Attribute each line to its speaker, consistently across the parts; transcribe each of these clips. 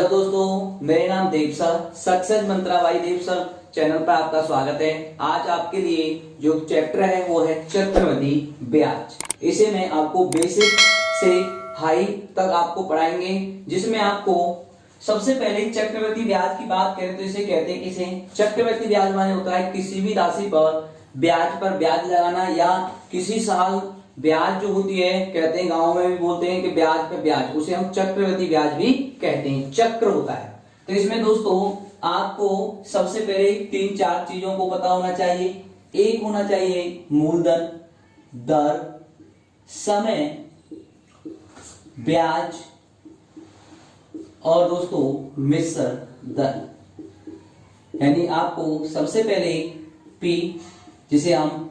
Speaker 1: Hello दोस्तों, मेरे नाम देव सर, सक्सेस मंत्रा बाय देव सर चैनल पर आपका स्वागत है। आज आपके लिए जो चैप्टर है वो है चक्रवृद्धि ब्याज। इसे मैं आपको बेसिक से हाई तक आपको पढ़ाएंगे, जिसमें आपको सबसे पहले चक्रवृद्धि ब्याज की बात करें तो इसे कहते हैं किसे चक्रवृद्धि ब्याज माने होता है किसी भी राशि पर ब्याज लगाना, या किसी साल ब्याज जो होती है, कहते हैं गांव में भी बोलते हैं कि ब्याज पे ब्याज, उसे हम चक्रवृद्धि ब्याज भी कहते हैं, चक्र होता है। तो इसमें दोस्तों आपको सबसे पहले 3-4 चीजों को पता होना चाहिए। एक होना चाहिए मूलधन, दर, समय, ब्याज और दोस्तों मिश्र दर। यानी आपको सबसे पहले पी, जिसे हम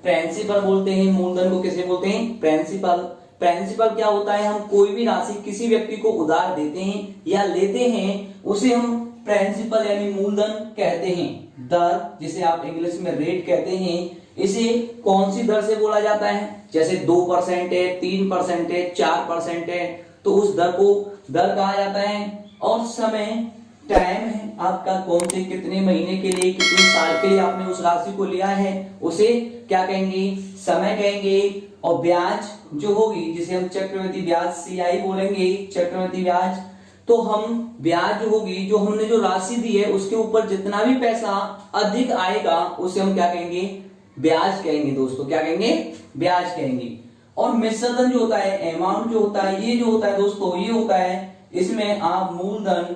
Speaker 1: प्रिंसिपल बोलते हैं, मूलधन को कैसे बोलते हैं प्रिंसिपल। प्रिंसिपल क्या होता है, हम कोई भी राशि किसी व्यक्ति को उधार देते हैं या लेते हैं, उसे हम प्रिंसिपल यानी मूलधन कहते हैं। दर, जिसे आप इंग्लिश में रेट कहते हैं, इसे कौन सी दर से बोला जाता है, जैसे 2% है, 3% है, 4% है, तो उस दर को दर कहा जाता है। और समय, टाइम है आपका, कौन से कितने महीने के लिए, कितने साल के लिए आपने उस राशि को लिया है, उसे क्या कहेंगे, समय कहेंगे। और ब्याज जो होगी, जिसे हम चक्रवृद्धि ब्याज CI बोलेंगे, चक्रवृद्धि ब्याज, तो हम ब्याज जो होगी, जो हमने जो राशि दी है उसके ऊपर जितना भी पैसा अधिक आएगा उसे हम क्या कहेंगे, ब्याज कहेंगे। दोस्तों क्या कहेंगे, ब्याज कहेंगे। और मिश्रधन जो होता है, अमाउंट जो होता है, ये जो होता है दोस्तों, ये होता है, इसमें आप मूलधन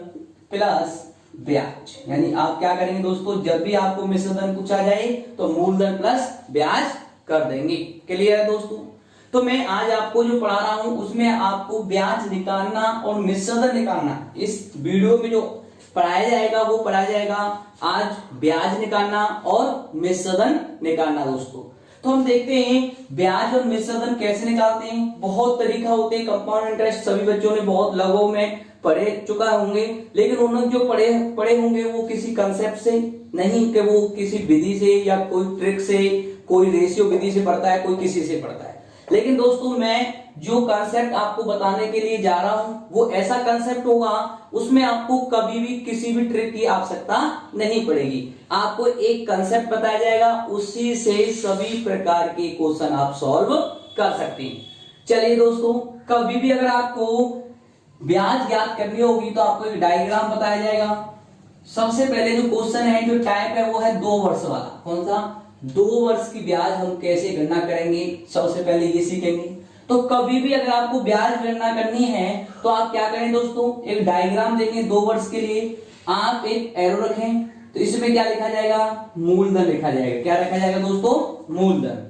Speaker 1: प्लस ब्याज, यानी आप क्या करेंगे दोस्तों, जब भी आपको मिश्रधन पूछा जाए तो मूलधन प्लस ब्याज कर देंगे। क्लियर है दोस्तों। तो मैं आज आपको जो पढ़ा रहा हूं उसमें आपको ब्याज निकालना और मिश्रधन निकालना, इस वीडियो में जो पढ़ाया जाएगा वो पढ़ाया जाएगा आज ब्याज निकालना और मिश्रधन निकालना। दोस्तों तो हम देखते हैं ब्याज और मिश्रधन कैसे निकालते हैं। बहुत तरीका होते हैं, कंपाउंड इंटरेस्ट सभी बच्चों ने बहुत लगभग में पढ़े चुका होंगे, लेकिन उन्होंने जो पढ़े होंगे वो किसी कंसेप्ट से नहीं, कि वो किसी विधि से या कोई ट्रिक से, कोई रेशियो विधि से पढ़ता है, कोई किसी से पढ़ता है। लेकिन दोस्तों मैं जो कंसेप्ट आपको बताने के लिए जा रहा हूं वो ऐसा कंसेप्ट होगा, उसमें आपको कभी भी किसी भी ट्रिक की आवश्यकता नहीं पड़ेगी। आपको एक कंसेप्ट बताया जाएगा, उसी से सभी प्रकार के क्वेश्चन आप सॉल्व कर सकते हैं। चलिए दोस्तों, कभी भी अगर आपको ब्याज ज्ञात करनी होगी तो आपको एक डायग्राम बताया जाएगा। सबसे पहले जो क्वेश्चन है, जो टाइप है, वो है 2 वर्ष वाला। कौन सा, 2 वर्ष की ब्याज हम कैसे गणना करेंगे, सबसे पहले ये सीखेंगे। तो कभी भी अगर आपको ब्याज गणना करनी है तो आप क्या करें दोस्तों, एक डायग्राम देखें 2 वर्ष के लिए, आप एक एरो रखें, तो इसमें क्या लिखा जाएगा, मूलधन लिखा जाएगा। क्या रखा जाएगा दोस्तों, मूलधन।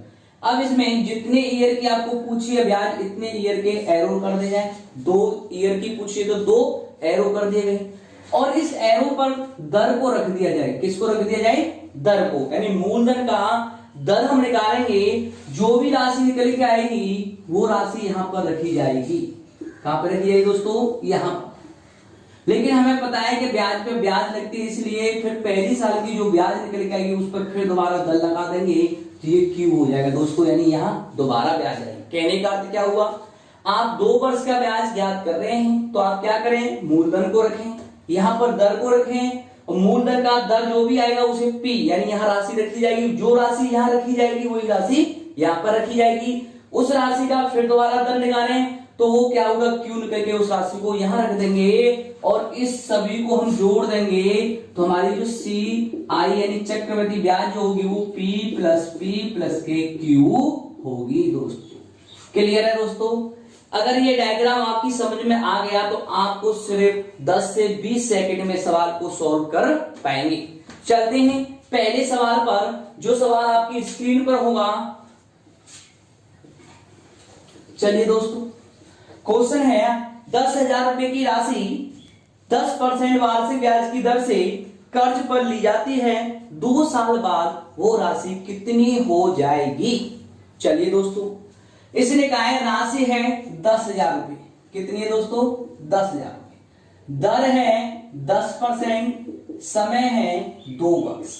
Speaker 1: अब इसमें जितने ईयर की आपको पूछी है ब्याज, इतने ईयर के एरो कर दिए जाए। 2 ईयर की पूछी है तो 2 एरो कर दिए गए, और इस एरो पर दर को रख दिया जाए। किसको रख दिया जाए, दर को, यानी मूलधन का दर हम निकालेंगे। जो भी राशि निकल के आएगी वो राशि यहां पर रखी जाएगी। कहां पर रखी जाएगी दोस्तों, यहां। लेकिन हमें पता है कि ब्याज पे ब्याज लगती है, इसलिए फिर पहली साल की जो ब्याज निकल के आएगी उस पर फिर दोबारा दर लगा देंगे, तो ये क्यू हो जाएगा दोस्तों, यानी यहाँ दोबारा ब्याज आएगी। कहने का अर्थ क्या हुआ, आप 2 वर्ष का ब्याज ज्ञात कर रहे हैं तो आप क्या करें, मूलधन को रखें, यहाँ पर दर को रखें, और मूलधन का दर जो भी आएगा उसे P, यानी यहाँ राशि रखी जाएगी। जो राशि यहाँ रखी जाएगी वही राशि यहाँ पर रखी जाएगी। उस राशि का फिर दोबारा दर निकालें तो वो क्या होगा, Q निकल के उस राशि को यहाँ रख देंगे, और इस सभी को हम जोड़ देंगे तो हमारी जो CI यानी चक्रवृद्धि ब्याज जो होगी वो P प्लस K Q होगी। दोस्तों क्लियर है दोस्तों। अगर ये डायग्राम आपकी समझ में आ गया तो आपको सिर्फ 10 से 20 सेकंड में सवाल को सॉल्व कर पाएंगे। चलते हैं पहले सवाल पर, जो सवाल आपकी स्क्रीन पर होगा। चलिए दोस्तों, क्वेश्चन है 10,000 रुपए की राशि 10% वार्षिक ब्याज की दर से कर्ज पर ली जाती है, 2 साल बाद वो राशि कितनी हो जाएगी। चलिए दोस्तों, इसने कहा है राशि है 10,000 रुपए। कितनी है दोस्तों, 10,000 रुपए। दर है 10%, समय है 2 वर्ष।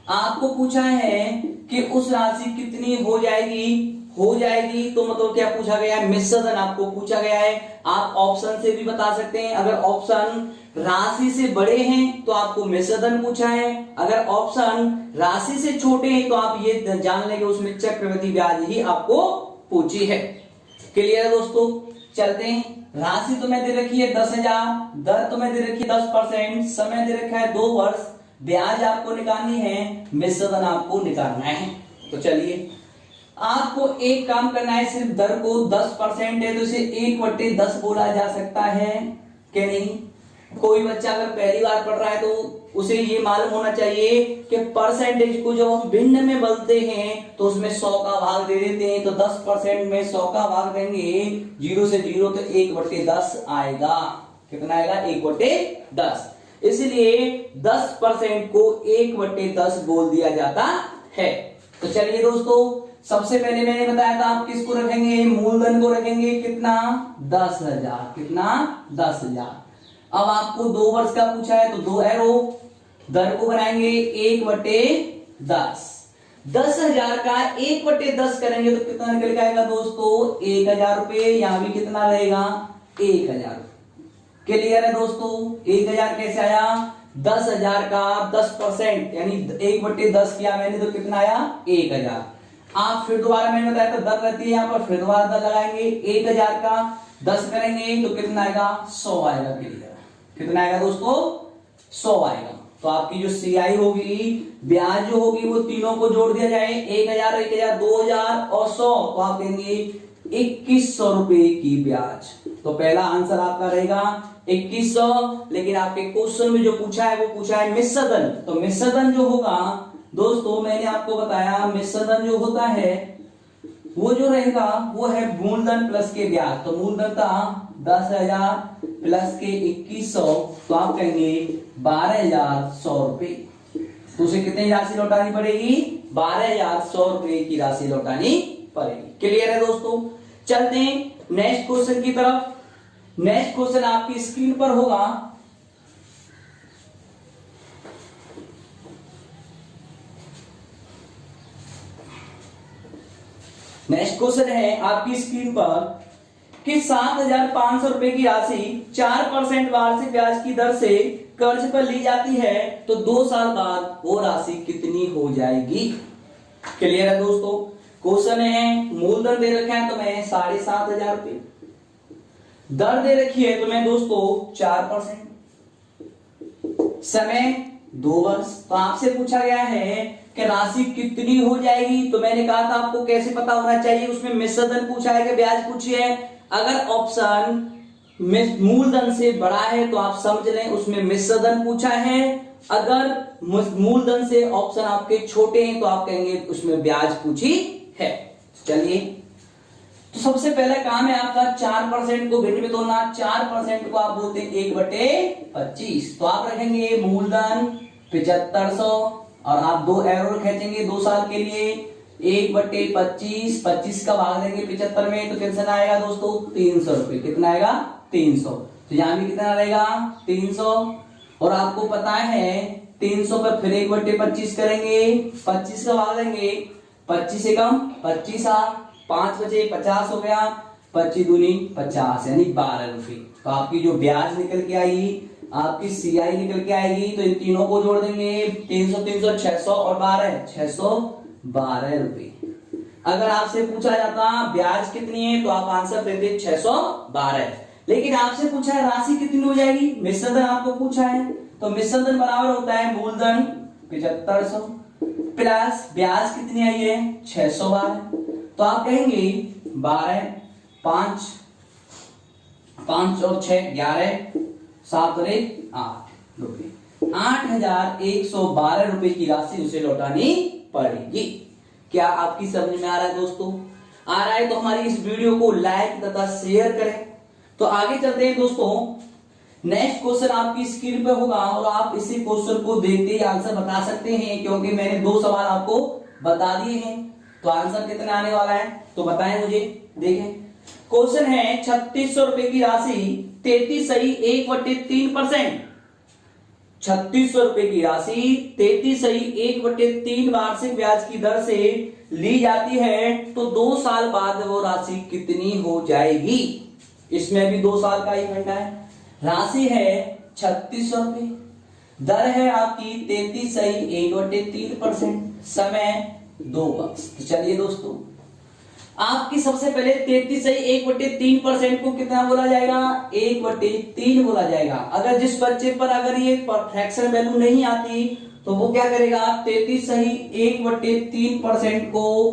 Speaker 1: आपको पूछा है कि उस राशि कितनी हो जाएगी, हो जाएगी तो मतलब क्या पूछा गया है, मिश्र धन आपको पूछा गया है। आप ऑप्शन से भी बता सकते हैं, अगर ऑप्शन राशि से बड़े हैं तो आपको मिश्र धन पूछा है, अगर ऑप्शन राशि से छोटे हैं तो आप ये जान लेंगे उसमें चक्रवृद्धि ब्याज ही आपको पूछी है। क्लियर है दोस्तों, चलते हैं। राशि तो मैं दे रखी है 10,000, दर तो मैं दे रखी है 10%, समय दे रखा है 2 वर्ष, ब्याज आपको निकालनी है, मिश्र धन आपको निकालना है। तो चलिए आपको एक काम करना है, सिर्फ दर को 10% है तो इसे 1/10 बोला जा सकता है कि नहीं। कोई बच्चा अगर पहली बार पढ़ रहा है तो उसे ये मालूम होना चाहिए कि परसेंटेज को जब हम भिन्न में बदलते हैं तो उसमें 100 का भाग दे देते हैं, तो 10% में 100 का भाग देंगे 0 से 0 तो 1/10 आएगा। कितना आएगा, 1/10। इसलिए 10% को 1/10 बोल दिया जाता है। तो चलिए दोस्तों, सबसे पहले मैंने बताया था आप किसको रखेंगे, मूलधन को रखेंगे, कितना 10,000, कितना 10,000। अब आपको 2 वर्ष का पूछा है तो 2 एरो, दर को बनाएंगे 1/10। 10,000 का 1/10 करेंगे तो कितना निकल आएगा दोस्तों, 1,000 रुपए। यहां भी कितना रहेगा, 1,000। क्लियर है दोस्तों, 1,000 कैसे आया, 10,000 का 10% यानी 1/10 किया मैंने तो कितना आया, 1,000। आप फिर दोबारा मैंने बताया था दर रहती है यहाँ पर, फिर दोबारा दर लगाएंगे, 1,000 का 10 करेंगे तो कितना आएगा, 100 आएगा। क्लियर, कितना आएगा दोस्तों, 100 आएगा। तो आपकी जो सीआई होगी, ब्याज जो होगी वो तीनों को जोड़ दिया जाए, 1,000, 1,000, 2,000 और 100, तो आप देंगे 2,100 रुपए की ब्याज। तो पहला आंसर आपका रहेगा 2,100। लेकिन आपके क्वेश्चन में जो पूछा है वो पूछा है मिश्र धन, तो मिश्र धन जो होगा दोस्तों मैंने आपको बताया, मिश्र धन जो होता है वो जो रहेगा वो है मूलधन प्लस के ब्याज। तो मूलधन था 10,000 प्लस के 2,100, तो आप कहेंगे 12,100 रुपए। तो उसे कितनी राशि लौटानी पड़ेगी, 12,100 रुपए की राशि लौटानी पड़ेगी। क्लियर है दोस्तों, चलते हैं नेक्स्ट क्वेश्चन की तरफ। नेक्स्ट क्वेश्चन आपकी स्क्रीन पर होगा। नेक्स्ट क्वेश्चन है आपकी स्क्रीन पर कि 7,500 रुपए की राशि 4% वार्षिक ब्याज की दर से कर्ज पर ली जाती है तो 2 साल बाद वो राशि कितनी हो जाएगी। क्लियर है दोस्तों, क्वेश्चन है मूलधन दे रखा है तो मैं 7,500 रुपए, दर दे रखी है तो मैं दोस्तों 4%, समय 2 वर्ष। तो आपसे पूछा गया है कि राशि कितनी हो जाएगी, तो मैंने कहा था आपको कैसे पता होना चाहिए, उसमें मिश्र धन पूछा है कि ब्याज पूछी है। अगर ऑप्शन मूलधन से बड़ा है तो आप समझ लें उसमें मिश्र धन पूछा है, अगर मूलधन से ऑप्शन आपके छोटे हैं तो आप कहेंगे उसमें ब्याज पूछी है। चलिए, तो सबसे पहला काम है आपका 4% को भिन्न में तोड़ना। 4% को आप बोलते हैं 1/25, तो आप रखेंगे मूलधन 7,500 और आप 2 एरो खींचेंगे 2 साल के लिए, 1/25, 25 का भाग देंगे 75 में तो कितना आएगा दोस्तों, 300 रुपए। कितना आएगा, 300। तो यहां भी कितना रहेगा, 300। और आपको पता है 300 पर फिर 1/25 करेंगे, 25 का भाग देंगे, 25 से कम 25 5 बचे 50 हो गया, 25 दूनी 50 यानी 12 रुपए। तो आपकी जो ब्याज निकल के आएगी, आपकी सीआई निकल के आएगी, तो इन तीनों को जोड़ देंगे, 300 300 600 और 12 612 रुपए। अगर आपसे पूछा जाता ब्याज कितनी है तो आप आंसर देते 612, लेकिन आपसे पूछा है राशि कितनी हो जाएगी, मिश्र धन आपको पूछा है, तो मिश्र धन बराबर होता है मूलधन 7,500 प्लस ब्याज कितनी आई है 612। तो आप कहेंगे 12 5 5 और 6 11 7 और 1 8 रुपए, 8,112 रुपए की राशि उसे लौटानी पड़ेगी। क्या आपकी समझ में आ रहा है दोस्तों? आ रहा है तो हमारी इस वीडियो को लाइक तथा शेयर करें। तो आगे चलते हैं दोस्तों, नेक्स्ट क्वेश्चन आपकी स्क्रीन पे होगा और आप इसी क्वेश्चन को देखते ही आंसर बता सकते हैं, क्योंकि मैंने 2 सवाल आपको बता दिए हैं। तो आंसर कितना आने वाला है तो बताएं मुझे। देखें, क्वेश्चन है 3,600 रुपए की राशि 33 सही 1/3%। 3600 रुपए की राशि 33/1/3 वार्षिक ब्याज की दर से ली जाती है तो 2 साल बाद वो राशि कितनी हो जाएगी। इसमें भी 2 साल का ही घंटा है। राशि है 3600 रुपए, दर है आपकी 33/1/3%, समय 2 वर्ष। तो चलिए दोस्तों, आपकी सबसे पहले 33/1/3% को कितना बोला जाएगा, 1/3 बोला जाएगा। अगर जिस बच्चे पर अगर ये फ्रैक्शन वैल्यू नहीं आती तो वो क्या करेगा, 33/1/3% को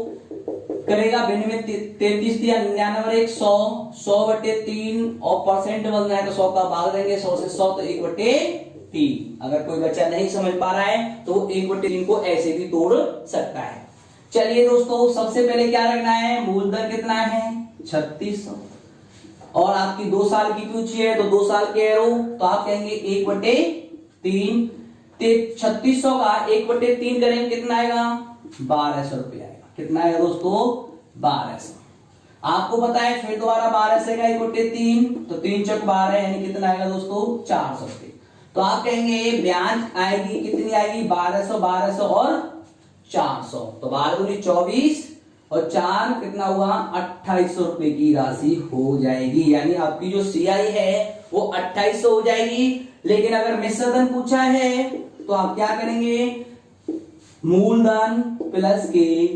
Speaker 1: करेगा भिन्न में 33 या 99 100, 100/3 और परसेंट बोलना है तो 100 का भाग देंगे, 100 से 100 तो 1/3। अगर कोई बच्चा नहीं समझ पा रहा है तो 1/3 को ऐसे भी तोड़ सकता है। चलिए दोस्तों, सबसे पहले क्या रखना है, मूलधन कितना है 3600 और आपकी 2 साल की पूछी है तो 2 साल के एरो तो आप कहेंगे 1/3। 3600 का 1/3 करेंगे कितना आएगा, 1200 रुपये आएगा। कितना आएगा दोस्तों, 1200। आपको पता है फिर दोबारा 1200 का 1/3 तो 3 चौक 12 यानी कितना आएगा दोस्तों, 400 रुपये। तो आप कहेंगे ब्याज आएगी कितनी आएगी, 1200 1200 और 400 तो 12 दूनी 24 और 4 कितना हुआ, 2800 रुपए की राशि हो जाएगी। यानी आपकी जो सीआई है वो 2800 हो जाएगी। लेकिन अगर मिश्रधन पूछा है तो आप क्या करेंगे, मूलधन प्लस के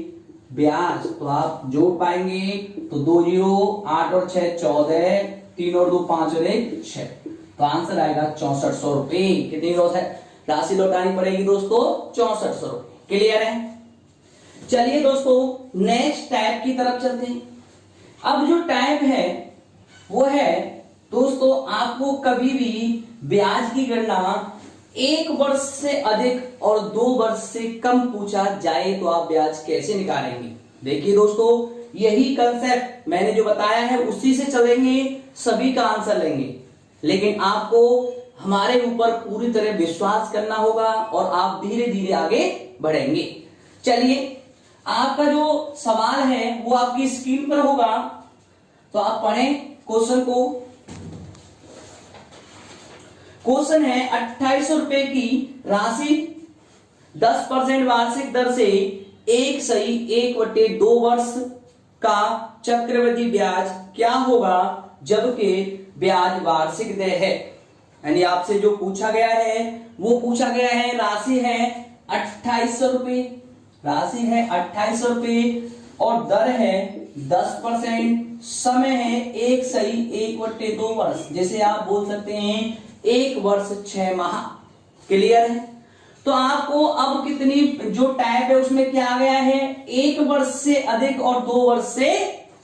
Speaker 1: ब्याज तो आप जोड़ पाएंगे तो 2 0 8 और 6 14, 3 और 2 5 और 1 6 तो आंसर आएगा 6400 रुपए। कितनी राशि लौटानी पड़ेगी दोस्तों, 6400 रुपए। क्लियर है। चलिए दोस्तों, नेक्स्ट टाइप की तरफ चलते हैं। अब जो टाइप है वो है दोस्तों, आपको कभी भी ब्याज की गणना 1 वर्ष से अधिक और 2 वर्ष से कम पूछा जाए तो आप ब्याज कैसे निकालेंगे। देखिए दोस्तों, यही कंसेप्ट मैंने जो बताया है उसी से चलेंगे, सभी का आंसर लेंगे। लेकिन आपको हमारे ऊपर पूरी तरह विश्वास करना होगा और आप धीरे धीरे आगे बढ़ेंगे। चलिए, आपका जो सवाल है वो आपकी स्क्रीन पर होगा तो आप पढ़ें क्वेश्चन को। क्वेश्चन है 2800 रुपए की राशि 10% वार्षिक दर से 1/1/2 वर्ष का चक्रवृद्धि ब्याज क्या होगा जबकि ब्याज वार्षिक दर है। यानी आपसे जो पूछा गया है वो पूछा गया है, राशि है 2800 रुपए, राशि है 2800 रुपए और दर है 10%, समय है 1/1/2 वर्ष, जैसे आप बोल सकते हैं 1 वर्ष 6 माह। क्लियर है। तो आपको अब कितनी जो टाइप है उसमें क्या आ गया है, 1 वर्ष से अधिक और 2 वर्ष से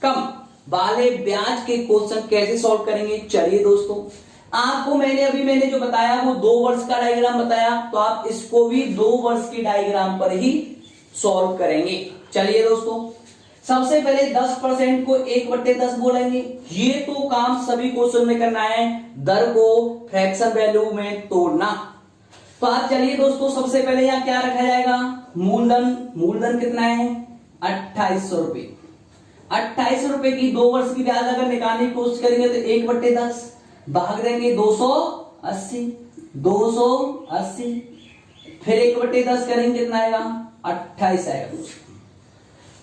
Speaker 1: कम वाले ब्याज के क्वेश्चन कैसे सॉल्व करेंगे। चलिए दोस्तों, आपको मैंने जो बताया वो 2 वर्ष का डायग्राम बताया तो आप इसको भी 2 वर्ष के डायग्राम पर ही सॉल्व करेंगे। चलिए दोस्तों, सबसे पहले 10% को 1/10 बोलेंगे। ये तो काम सभी क्वेश्चन में करना है, दर को फ्रैक्शन वैल्यू में तोड़ना। तो आप चलिए दोस्तों, सबसे पहले यहां क्या रखा जाएगा, मूलधन कितना है 2800 रुपए। 2800 रुपए की 2 वर्ष की ब्याज अगर निकालने की कोशिश करेंगे तो 1/10 भाग देंगे 280, 280 फिर 1/10 करेंगे कितना आएगा, 28 आएगा।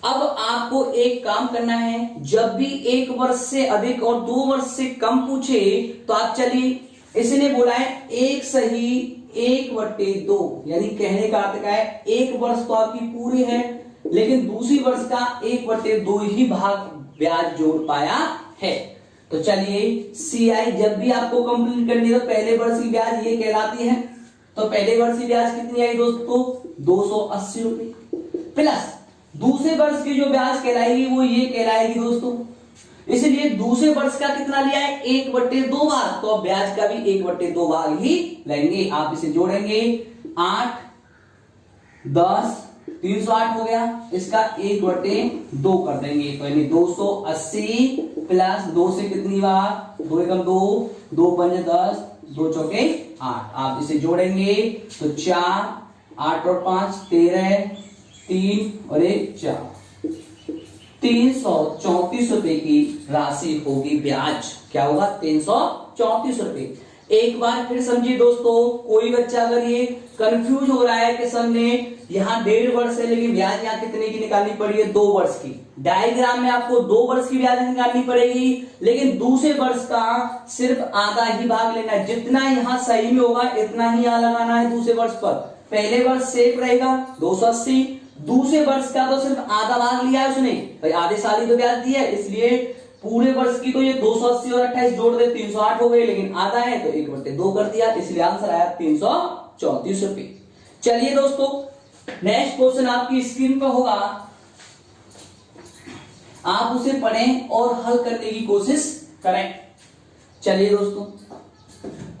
Speaker 1: अब आपको एक काम करना है, जब भी 1 वर्ष से अधिक और 2 वर्ष से कम पूछे तो आप चलिए, इसने बोला है 1/1/2 यानी कहने का अर्थ क्या है, 1 वर्ष तो आपकी पूरी है लेकिन दूसरी वर्ष का 1/2 ही भाग ब्याज जोड़ पाया है। तो चलिए, सीआई जब भी आपको कंप्लीट करनी है तो पहले वर्ष की ब्याज ये कहलाती है। तो पहले वर्ष की ब्याज कितनी आई दोस्तों, 280 रुपए प्लस दूसरे वर्ष की जो ब्याज कहलाएगी वो ये कहलाएगी दोस्तों। इसलिए दूसरे वर्ष का कितना लिया है, 1/2 भाग, तो अब ब्याज का भी 1/2 भाग ही लेंगे। आप इसे जोड़ेंगे 8 10 308 हो गया, इसका 1/2 कर देंगे तो यानी 280 प्लस 2 से कितनी बार, 2 एकम 2, 2 पंजे 10, 2 चौके 8। आप इसे जोड़ेंगे तो 4 8 और 5 13, 3 और 1 4, 334 रुपए की राशि होगी ब्याज। क्या होगा, 334 रुपए। एक बार फिर समझिए दोस्तों, कोई बच्चा अगर ये कंफ्यूज हो रहा है कि सर ने यहाँ 1.5 वर्ष है लेकिन ब्याज यहाँ कितने की निकालनी पड़ी है, 2 वर्ष की। डायग्राम में आपको 2 वर्ष की ब्याज निकालनी पड़ेगी, लेकिन दूसरे वर्ष का सिर्फ आधा ही भाग लेना है। जितना यहाँ सही में होगा इतना ही यहाँ लगाना है दूसरे वर्ष पर। पहले वर्ष सेफ रहेगा 280, दूसरे वर्ष का तो सिर्फ आधा भाग लिया है उसने, भाई आधे साल ही तो ब्याज दिया है, इसलिए पूरे वर्ष की तो ये 280 और 28 जोड़ दे 308 हो गई, लेकिन आधा है तो 1/2 कर दिया, इसलिए आंसर आया 334 रुपए। चलिए दोस्तों, नेक्स्ट क्वेश्चन आपकी स्क्रीन पर होगा, आप उसे पढ़ें और हल करने की कोशिश करें। चलिए दोस्तों,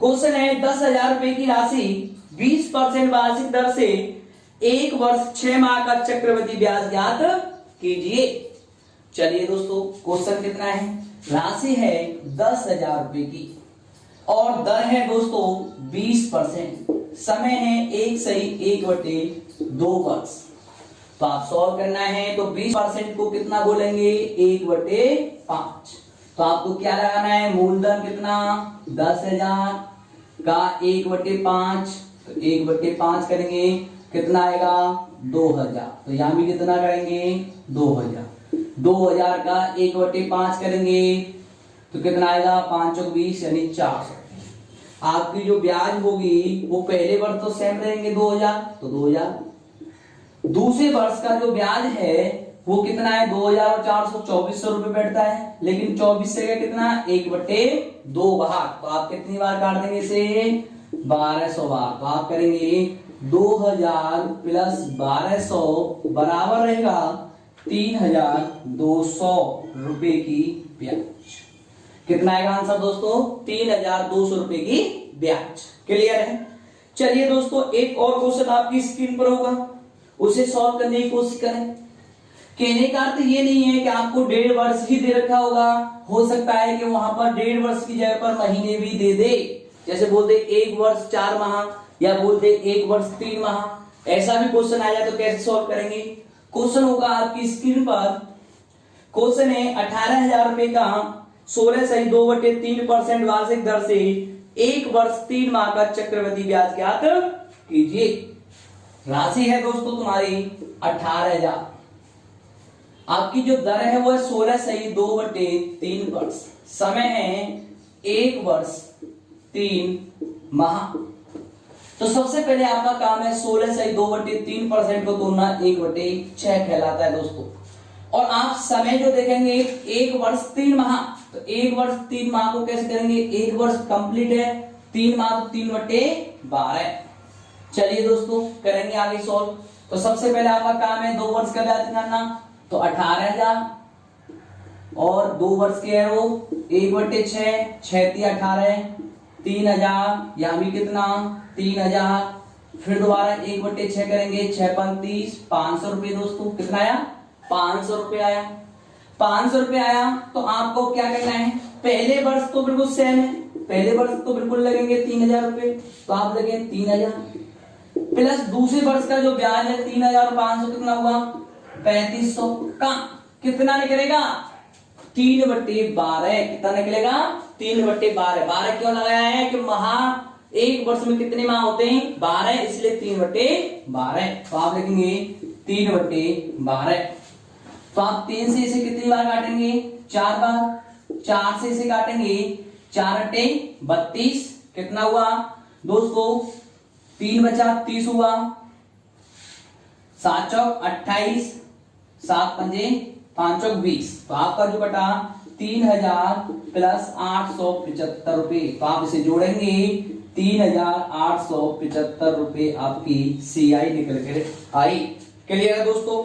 Speaker 1: क्वेश्चन है 10,000 रुपए की राशि 20% वार्षिक दर से 1 वर्ष 6 माह का चक्रवृद्धि ब्याज ज्ञात कीजिए। चलिए दोस्तों, क्वेश्चन कितना है, राशि है 10,000 रुपए की और दर है दोस्तों 20%, समय है 1 सही 1/2 वर्ष। तो आप सॉल्व करना है तो 20% को कितना बोलेंगे, 1/5। तो आपको क्या लगाना है, मूलधन कितना 10,000 का 1/5, तो 1/5 करेंगे कितना आएगा 2,000। तो यहां भी कितना करेंगे 2,000। 2,000 का 1/5 करेंगे तो कितना आएगा 5 और 20 यानी 400। आपकी जो ब्याज होगी वो पहले वर्ष तो सेम रहेंगे 2,000, तो 2,000। दूसरे वर्ष का जो ब्याज है वो कितना है 2,000 और 400 2400 रुपए बैठता है, लेकिन 24 से कितना 1/2 भाग, तो आप कितनी बार काट देंगे इसे 1200 बार। तो आप करेंगे 2,000 प्लस 1200 बराबर रहेगा 3,200 रुपए की ब्याज। कितना आएगा आंसर दोस्तों, 3,200 रुपए की ब्याज। क्लियर है। चलिए दोस्तों, एक और क्वेश्चन आपकी स्क्रीन पर होगा, उसे सॉल्व करने की कोशिश करें। कहने का अर्थ ये नहीं है कि आपको 1.5 वर्ष ही दे रखा होगा, हो सकता है कि वहां पर 1.5 वर्ष की जगह पर महीने भी दे दे, जैसे बोलते 1 वर्ष 4 माह या बोलते 1 वर्ष 3 माह, ऐसा भी क्वेश्चन आ जाए तो कैसे सॉल्व करेंगे। क्वेश्चन होगा आपकी स्क्रीन पर, क्वेश्चन है 18,000 रुपए का 16 सही 2/3% वार्षिक दर से 1 वर्ष 3 माह का चक्रवृद्धि ब्याज ज्ञात कीजिए। राशि है दोस्तों तुम्हारी 18,000, आपकी जो दर है वो है 16 सही 2/3 वर्ष, समय है 1 वर्ष 3 माह। तो सबसे पहले आपका काम है 16 सही 2/3% को तोड़ना 1/6 कहलाता है दोस्तों। और आप समय जो देखेंगे 1 वर्ष 3 माह, तो 1 वर्ष 3 माह को कैसे करेंगे, 1 वर्ष कंप्लीट है, 3 माह तो 3/12। चलिए दोस्तों, करेंगे आगे सॉल्व। तो सबसे पहले आपका काम है 2 वर्ष का ब्याज निकालना, तो 18,000 और 2 वर्ष के है वो 1/6, 6 × 18, 3,000, यहां भी कितना 3,000, फिर दोबारा 1/6 करेंगे 6 × 30, 500 रुपए दोस्तों। कितना आया 500 रुपए आया। 500 रुपए आया तो आपको क्या करना है, पहले वर्ष तो बिल्कुल सेम है, पहले वर्ष तो बिल्कुल लगेंगे 3,000 रुपए, तो आप लगे 3,000 प्लस दूसरे वर्ष का जो ब्याज है 3,500 कितना हुआ 3,500 का कितना निकलेगा 3/12। कितना निकलेगा 3/12। 12 क्यों लगाया है कि माह 1 वर्ष में कितने माह होते हैं 12, इसलिए 3/12। तो आप लिखेंगे 3/12। तो आप 3 से इसे कितनी बार काटेंगे 4 बार, 4 से इसे काटेंगे 4 × 32, कितना हुआ दोस्तों 3 बचा 30 हुआ, 7 चौक 28, 7 पंजे 5 चौक 20। तो आपका जो बटा 3,000 प्लस 875 रुपए, तो आप इसे जोड़ेंगे 3,875 रुपए आपकी CI निकल कर आई। क्लियर है दोस्तों।